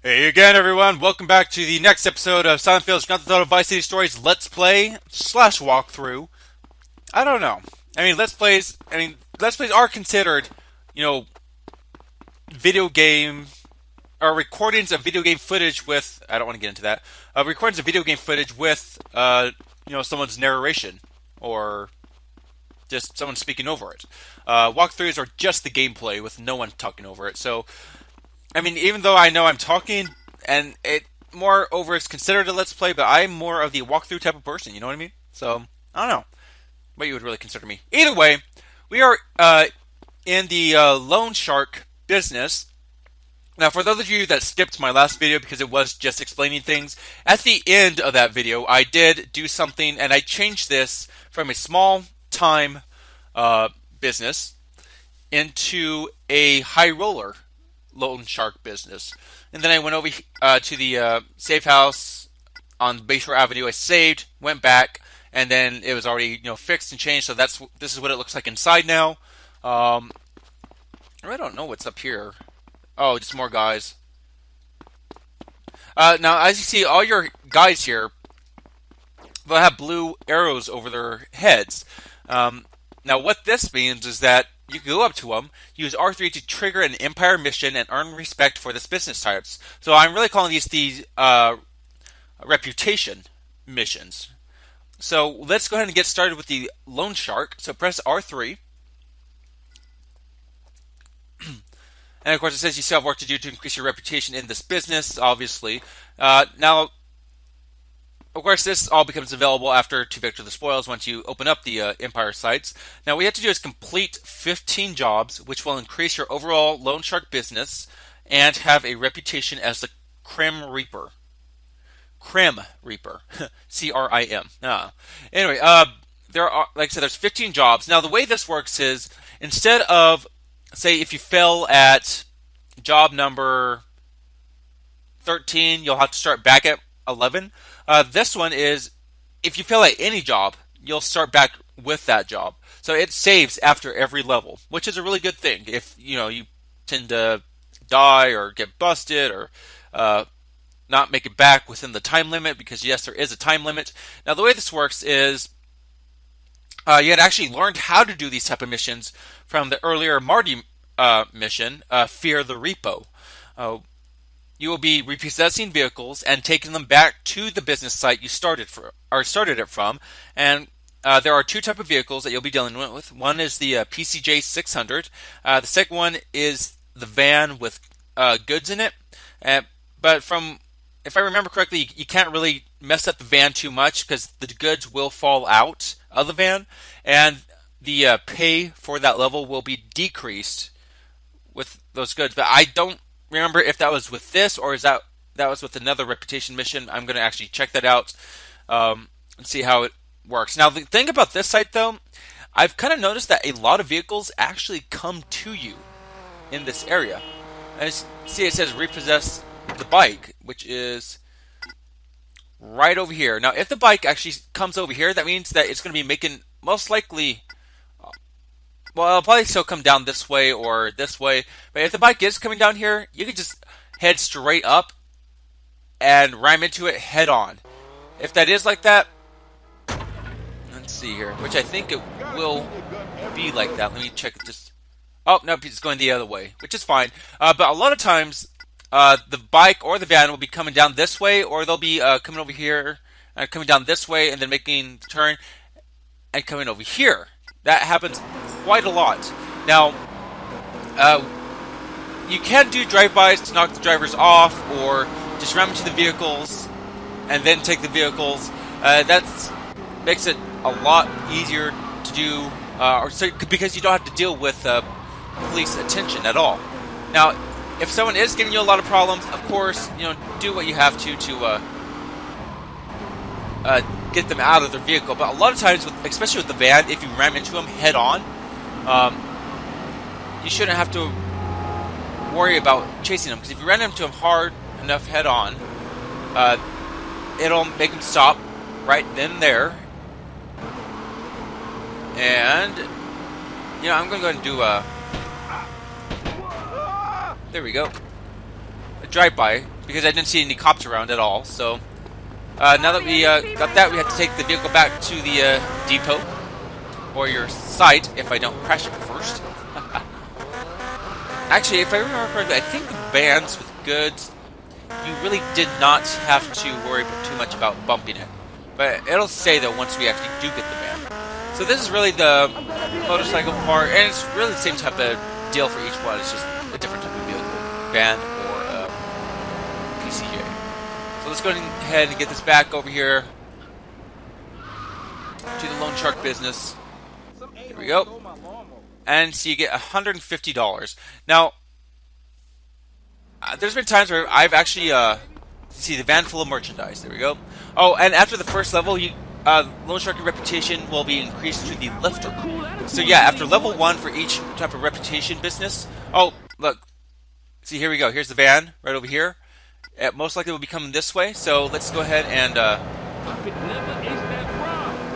Hey again, everyone. Welcome back to the next episode of Silent Field's Grand Theft Auto Vice City Stories Let's Play slash walkthrough. I don't know. Let's plays. Let's plays are considered, you know, video game or recordings of video game footage with. I don't want to get into that. Recordings of video game footage with, someone's narration or just someone speaking over it. Walkthroughs are just the gameplay with no one talking over it. So. Even though I know I'm talking, and it moreover is considered a Let's Play, but I'm more of the walkthrough type of person, you know what I mean? So, I don't know what you would really consider me. Either way, we are in the loan shark business. Now, for those of you that skipped my last video because it was just explaining things, at the end of that video, I did do something, and I changed this from a small-time business into a high roller loan shark business. And then I went over to the safe house on Bayshore Avenue. I saved, went back, and then it was already fixed and changed. So this is what it looks like inside now. I don't know what's up here. Oh, just more guys. Now, as you see, all your guys here, they'll have blue arrows over their heads. Now, what this means is that you can go up to them, use R3 to trigger an Empire mission, and earn respect for this business types. So I'm really calling these reputation missions. So let's go ahead and get started with the loan shark. So press R3. And of course it says you still have work to do to increase your reputation in this business, obviously. Now, of course, this all becomes available after To Victor the Spoils once you open up the Empire sites. Now, what you have to do is complete 15 jobs, which will increase your overall loan shark business and have a reputation as the Crim-Reaper. Crim-Reaper. C-R-I-M. Anyway, there are, like I said, there's 15 jobs. Now, the way this works is instead of, say, if you fail at job number 13, you'll have to start back at 11. This one is, if you fail at any job, you'll start back with that job. So it saves after every level, which is a really good thing. If you tend to die or get busted or not make it back within the time limit, because yes, there is a time limit. Now the way this works is you had actually learned how to do these type of missions from the earlier Marty mission, Fear the Repo. You will be repossessing vehicles and taking them back to the business site you started it from. And there are two types of vehicles that you'll be dealing with. One is the PCJ 600. The second one is the van with goods in it. But if I remember correctly, you can't really mess up the van too much because the goods will fall out of the van, and the pay for that level will be decreased with those goods. But I don't remember if that was with this or is that was with another reputation mission. I'm going to actually check that out and see how it works. Now, the thing about this site, though, I've kind of noticed that a lot of vehicles actually come to you in this area. As you see, it says repossess the bike, which is right over here. Now, if the bike actually comes over here, that means that it's going to be making, most likely, well, it'll probably still come down this way or this way. But if the bike is coming down here, you can just head straight up and ram into it head on. If that is like that, let's see here, which I think it will be like that. Let me check it just. Oh, nope, it's going the other way, which is fine. But a lot of times, the bike or the van will be coming down this way, or they'll be coming over here and coming down this way and then making the turn and coming over here. That happens quite a lot. Now, you can do drive-bys to knock the drivers off, or just ram into the vehicles and then take the vehicles. That makes it a lot easier to do, because you don't have to deal with police attention at all. Now, if someone is giving you a lot of problems, of course, do what you have to get them out of their vehicle. But a lot of times, especially with the van, if you ram into them head on, you shouldn't have to worry about chasing them, because if you ran into them hard enough head on, it'll make them stop right then and there. And I'm going to go ahead and do there we go. A drive-by because I didn't see any cops around at all. So now that we got that, we have to take the vehicle back to the depot or your site if I don't crash it first. Actually, if I remember correctly, I think vans with goods, you really did not have to worry too much about bumping it. But it'll say though once we actually do get the van. So this is really the motorcycle part, and it's really the same type of deal for each one. It's just a different type of vehicle, van or PCJ. So let's go ahead and get this back over here to the loan shark business. There we go. And so you get $150. Now, there's been times where I've actually see the van full of merchandise. There we go. Oh, and after the first level, you loan sharking reputation will be increased to the lifter. So yeah, after level 1 for each type of reputation business. Oh, look. See, here we go. Here's the van right over here. It most likely will be coming this way. So let's go ahead and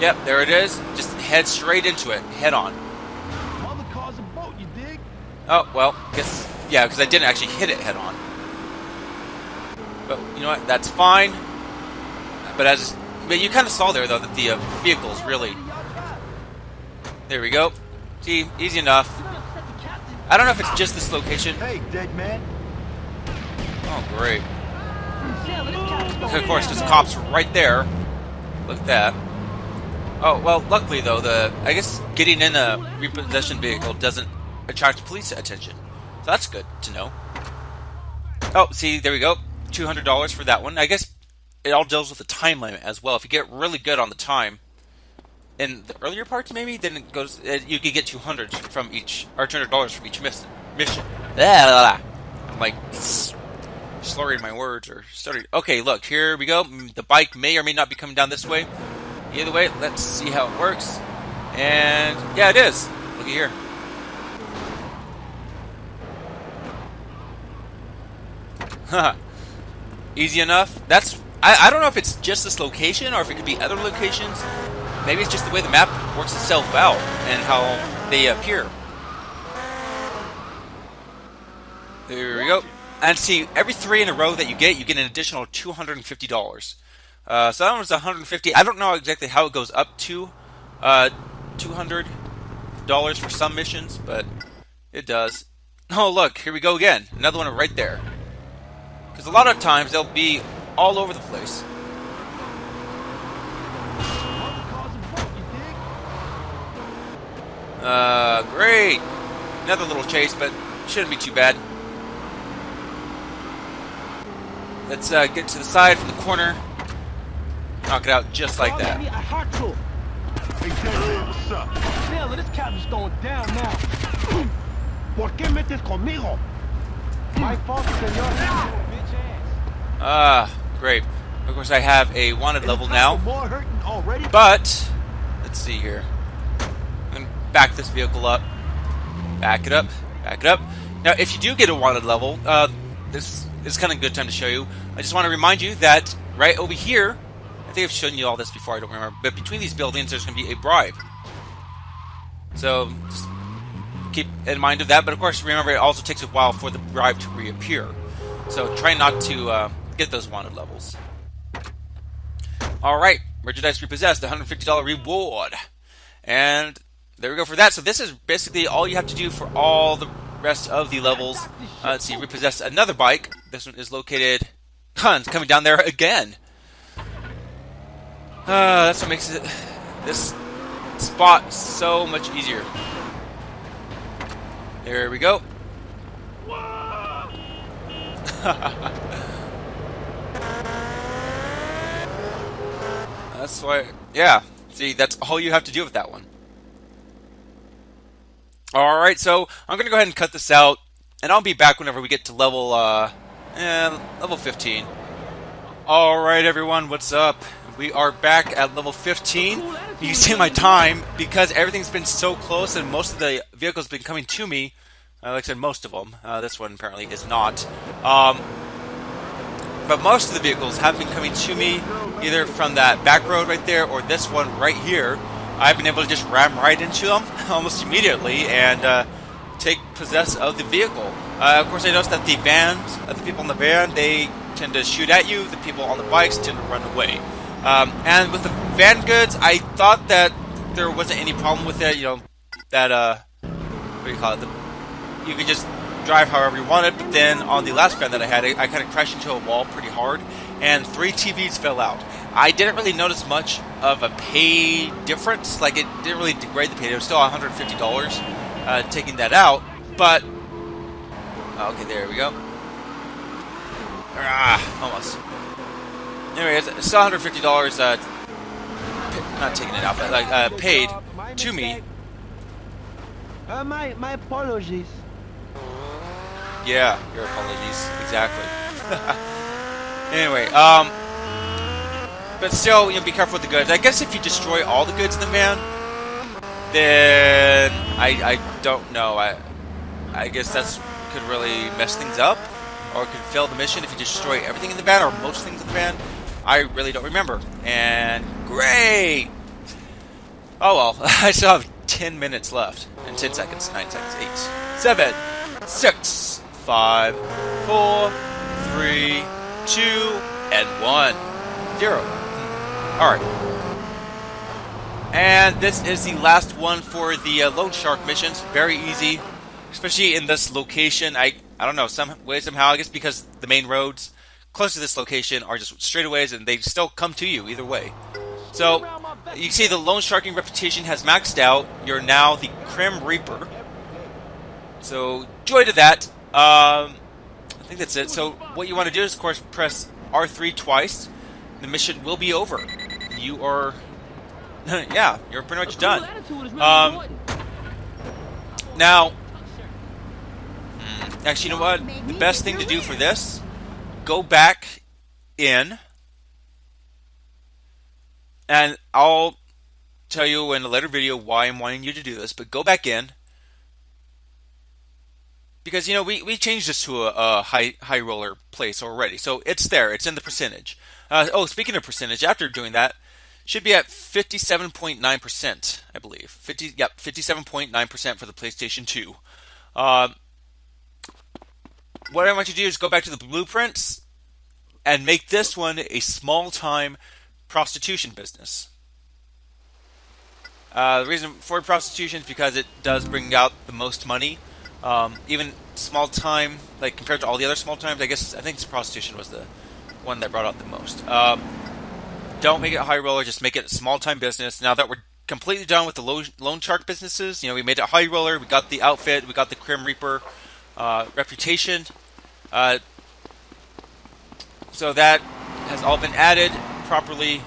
yep, there it is. Just head straight into it, head on. Oh, well, guess, yeah, because I didn't actually hit it head on. But, you know what, that's fine. But you kind of saw there, though, that the vehicle's really... There we go. See, easy enough. I don't know if it's just this location. Hey, dead man. Oh, great. Of course, there's cops right there. Look at that. Oh, well, luckily, though, I guess getting in a repossession vehicle doesn't attract police attention. So that's good to know. Oh, see, there we go. $200 for that one. I guess it all deals with the time limit as well. If you get really good on the time in the earlier parts, maybe, then it goes. You could get $200 from each, or $200 from each mission. I'm like slurring my words or stuttering. Okay, look, here we go. The bike may or may not be coming down this way. Either way, let's see how it works. And yeah, it is. Look at here. Easy enough. That's I don't know if it's just this location or if it could be other locations. Maybe it's just the way the map works itself out and how they appear. There we go. And see, every 3 in a row that you get an additional $250. So that was $150. I don't know exactly how it goes up to $200 for some missions, but it does. Oh, look, here we go again. Another one right there. Because a lot of times they'll be all over the place. Great. Another little chase, but shouldn't be too bad. Let's get to the side from the corner. Knock it out just like that. This cabin's going down now. ¿Por qué metes conmigo? My fault, señor. Great. Of course, I have a wanted level now. But let's see here. I'm gonna back this vehicle up. Back it up. Back it up. Now, if you do get a wanted level, this is kind of a good time to show you. I just want to remind you that right over here, I think I've shown you all this before, I don't remember, but between these buildings there's going to be a bribe. So just keep in mind of that, but of course remember it also takes a while for the bribe to reappear. So try not to get those wanted levels. Alright, merchandise repossessed, $150 reward. And there we go for that. So this is basically all you have to do for all the rest of the levels. Let's see, repossess another bike. This one is located... it's coming down there again. That's what makes this spot so much easier. There we go. That's why, yeah. See, that's all you have to do with that one. Alright, so I'm going to go ahead and cut this out, and I'll be back whenever we get to level, level 15. Alright everyone, what's up? We are back at level 15. You can see my time, because everything's been so close and most of the vehicles have been coming to me. Like I said, most of them. This one apparently is not. But most of the vehicles have been coming to me, either from that back road right there or this one right here. I've been able to just ram right into them almost immediately and take possess of the vehicle. Of course, I noticed that the vans, the people in the van, they tend to shoot at you. The people on the bikes tend to run away. And with the van goods, I thought that there wasn't any problem with it. You know, that what do you call it? You could just drive however you wanted. But then on the last van that I had, I kind of crashed into a wall pretty hard, and 3 TVs fell out. I didn't really notice much of a pay difference. Like, it didn't really degrade the pay. It was still $150 taking that out. But okay, there we go. Almost. Anyway, it's still $150. Not taking it out, but like paid to me. My apologies. Yeah, your apologies. Exactly. Anyway, but still, you know, be careful with the goods. I guess if you destroy all the goods in the van, then I don't know. I guess that's could really mess things up, or could fail the mission if you destroy everything in the van, or most things in the van. I really don't remember. And great! Oh well, I still have 10 minutes left. And 10 seconds, 9 seconds, 8, 7, 6, 5, 4, 3, 2, and 1. 0. Alright. And this is the last one for the Lone Shark missions. Very easy. Especially in this location. I don't know, some way, somehow, I guess because the main roads close to this location are just straightaways, and they still come to you either way. So, you see the Lone Sharking reputation has maxed out. You're now the Crim-Reaper. So, joy to that. I think that's it. So, what you want to do is, of course, press R3 twice. The mission will be over. You are... yeah, you're pretty much done. Now... actually, you know what? The best thing to do for this, go back in, and I'll tell you in a later video why I'm wanting you to do this, but go back in, because, you know, we changed this to a high roller place already, so it's there, it's in the percentage. Oh, speaking of percentage, after doing that, should be at 57.9%, I believe. 57.9% for the PlayStation 2. What I want you to do is go back to the blueprints and make this one a small-time prostitution business. The reason for prostitution is because it does bring out the most money. Even small-time, like compared to all the other small-times, I think prostitution was the one that brought out the most. Don't make it high roller, just make it a small-time business. Now that we're completely done with the Lone Shark businesses, you know, we made it high roller, we got the outfit, we got the Crim-Reaper reputation. So that has all been added properly.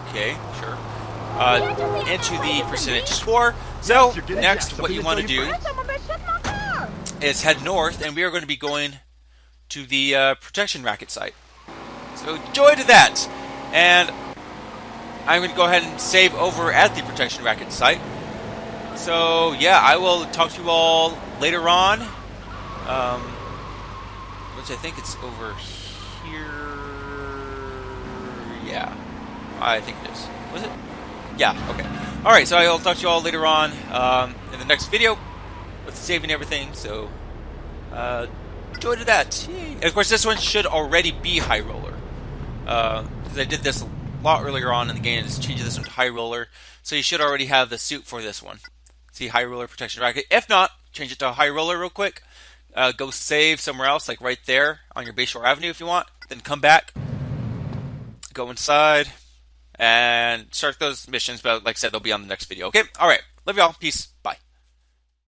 Okay, sure. Into the percentage score. So next, what you want to do is head north, and we are going to be going to the protection racket site. So joy to that. And I'm going to go ahead and save over at the protection racket site. So yeah, I will talk to you all later on. Which I think it's over here. Yeah, I think it is. Was it? Yeah, okay. Alright, so I'll talk to you all later on in the next video with saving everything. So, joy to that. Yay. And of course, this one should already be high roller. Because I did this a lot earlier on in the game, and just changed this one to high roller. So you should already have the suit for this one. See, high roller protection racket. If not, change it to high roller real quick. Go save somewhere else, like right there on your Bayshore Avenue if you want. Then come back, go inside, and start those missions. But like I said, they'll be on the next video. Okay? Alright. Love y'all. Peace. Bye.